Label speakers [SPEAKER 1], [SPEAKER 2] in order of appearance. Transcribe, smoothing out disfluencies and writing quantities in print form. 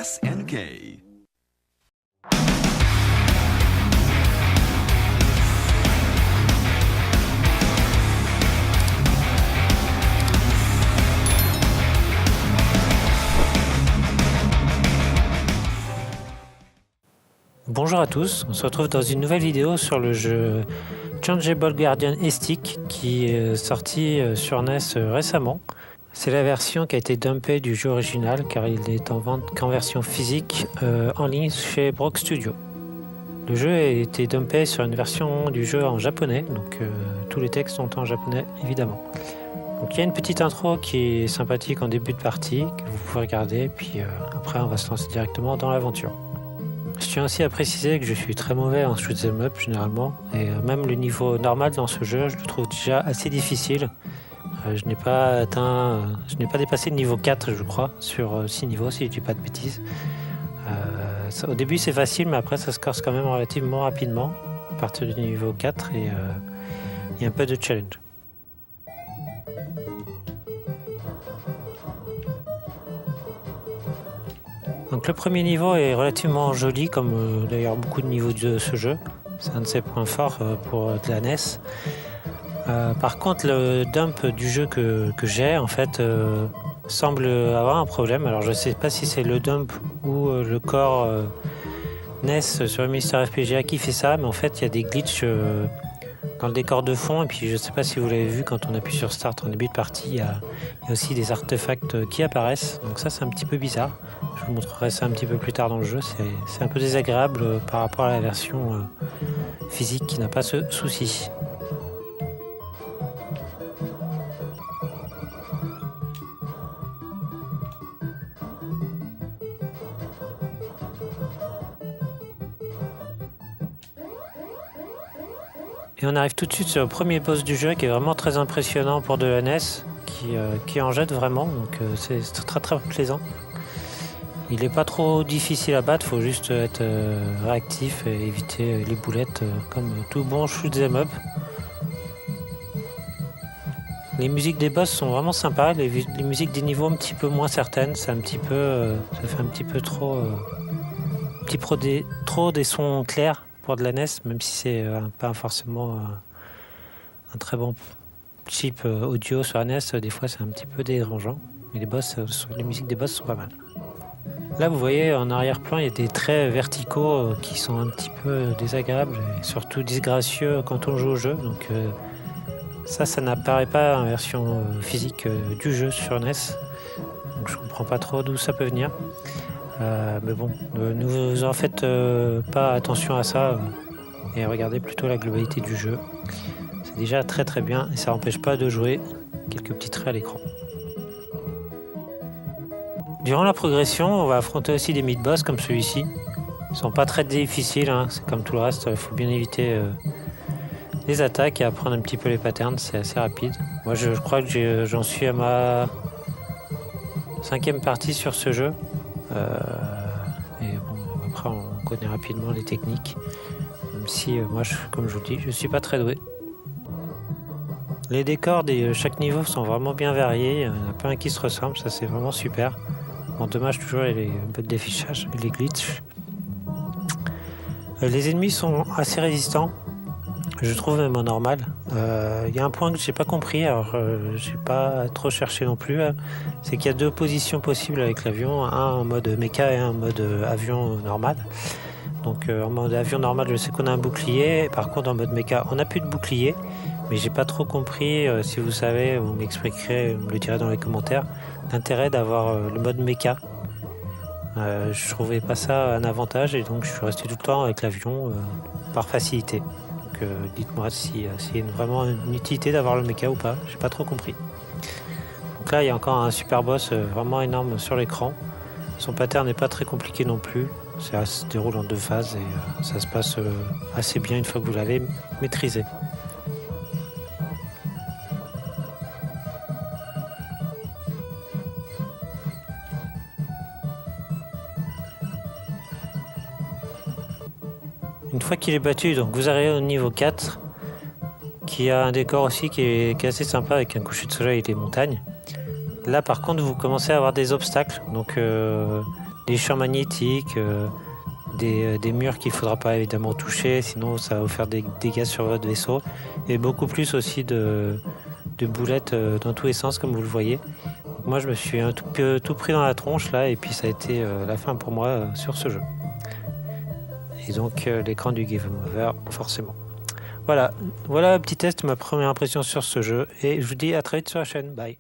[SPEAKER 1] SNK.
[SPEAKER 2] Bonjour à tous, on se retrouve dans une nouvelle vidéo sur le jeu Changeable Guardian Estic qui est sorti sur NES récemment. C'est la version qui a été dumpée du jeu original car il est en vente qu'en version physique en ligne chez Brock Studio. Le jeu a été dumpé sur une version du jeu en japonais, donc tous les textes sont en japonais évidemment. Donc il y a une petite intro qui est sympathique en début de partie que vous pouvez regarder, puis après on va se lancer directement dans l'aventure. Je tiens aussi à préciser que je suis très mauvais en shoot'em up généralement, et même le niveau normal dans ce jeu, je le trouve déjà assez difficile. Je n'ai pas dépassé le niveau 4 je crois, sur 6 niveaux si je dis pas de bêtises. Au début c'est facile, mais après ça se corse quand même relativement rapidement, à partir du niveau 4, et il y a un peu de challenge. Donc le premier niveau est relativement joli, comme d'ailleurs beaucoup de niveaux de ce jeu. C'est un de ses points forts pour de la NES. Par contre, le dump du jeu que j'ai en fait semble avoir un problème. Alors je sais pas si c'est le dump ou le core NES sur le Mister FPGA qui fait ça, mais en fait il y a des glitches dans le décor de fond, et puis je sais pas si vous l'avez vu, quand on appuie sur Start en début de partie, il y a aussi des artefacts qui apparaissent, donc ça c'est un petit peu bizarre. Je vous montrerai ça un petit peu plus tard dans le jeu, c'est un peu désagréable par rapport à la version physique qui n'a pas ce souci. Et on arrive tout de suite sur le premier boss du jeu qui est vraiment très impressionnant pour de la NES, qui en jette vraiment, donc c'est très très plaisant. Il n'est pas trop difficile à battre, il faut juste être réactif et éviter les boulettes comme tout bon shoot'em up. Les musiques des boss sont vraiment sympas, les musiques des niveaux un petit peu moins certaines, c'est un petit peu, ça fait un petit peu trop des sons clairs pour de la NES, même si c'est pas forcément un très bon chip audio sur la NES, des fois c'est un petit peu dérangeant, mais les musiques des boss sont pas mal. Là vous voyez en arrière-plan il y a des traits verticaux qui sont un petit peu désagréables et surtout disgracieux quand on joue au jeu, donc ça n'apparaît pas en version physique du jeu sur NES, donc je comprends pas trop d'où ça peut venir. Mais bon, ne vous en faites pas attention à ça et regardez plutôt la globalité du jeu. C'est déjà très très bien et ça n'empêche pas de jouer quelques petits traits à l'écran. Durant la progression, on va affronter aussi des mid-boss comme celui-ci. Ils sont pas très difficiles, hein. C'est comme tout le reste, il faut bien éviter les attaques et apprendre un petit peu les patterns, c'est assez rapide. Moi je crois que j'en suis à ma 5e partie sur ce jeu. Et bon, après on connaît rapidement les techniques, même si moi comme je vous dis, je suis pas très doué. Les décors de chaque niveau sont vraiment bien variés, il y en a pas un qui se ressemble, ça c'est vraiment super. Bon, dommage toujours les bugs d'affichage et les glitches. Les ennemis sont assez résistants, je trouve, même en normal. Il y a un point que j'ai pas compris, alors j'ai pas trop cherché non plus, c'est qu'il y a 2 positions possibles avec l'avion, un en mode mecha et un en mode avion normal. Donc en mode avion normal, je sais qu'on a un bouclier, par contre en mode mecha on n'a plus de bouclier, mais j'ai pas trop compris. Si vous savez, vous m'expliquerez, vous me le direz dans les commentaires, l'intérêt d'avoir le mode mecha. Je trouvais pas ça un avantage et donc je suis resté tout le temps avec l'avion par facilité. Donc dites-moi si c'est vraiment une utilité d'avoir le mecha ou pas, j'ai pas trop compris. Donc là il y a encore un super boss vraiment énorme sur l'écran. Son pattern n'est pas très compliqué non plus, ça se déroule en 2 phases et ça se passe assez bien une fois que vous l'avez maîtrisé. Une fois qu'il est battu, donc vous arrivez au niveau 4, qui a un décor aussi qui est assez sympa avec un coucher de soleil et des montagnes. Là par contre vous commencez à avoir des obstacles, donc des champs magnétiques, des murs qu'il ne faudra pas évidemment toucher, sinon ça va vous faire des dégâts sur votre vaisseau. Et beaucoup plus aussi de boulettes dans tous les sens, comme vous le voyez. Moi, je me suis un tout pris dans la tronche là, et puis ça a été la fin pour moi sur ce jeu. Et donc l'écran du Game Over, forcément. Voilà, un petit test, ma première impression sur ce jeu, et je vous dis à très vite sur la chaîne. Bye.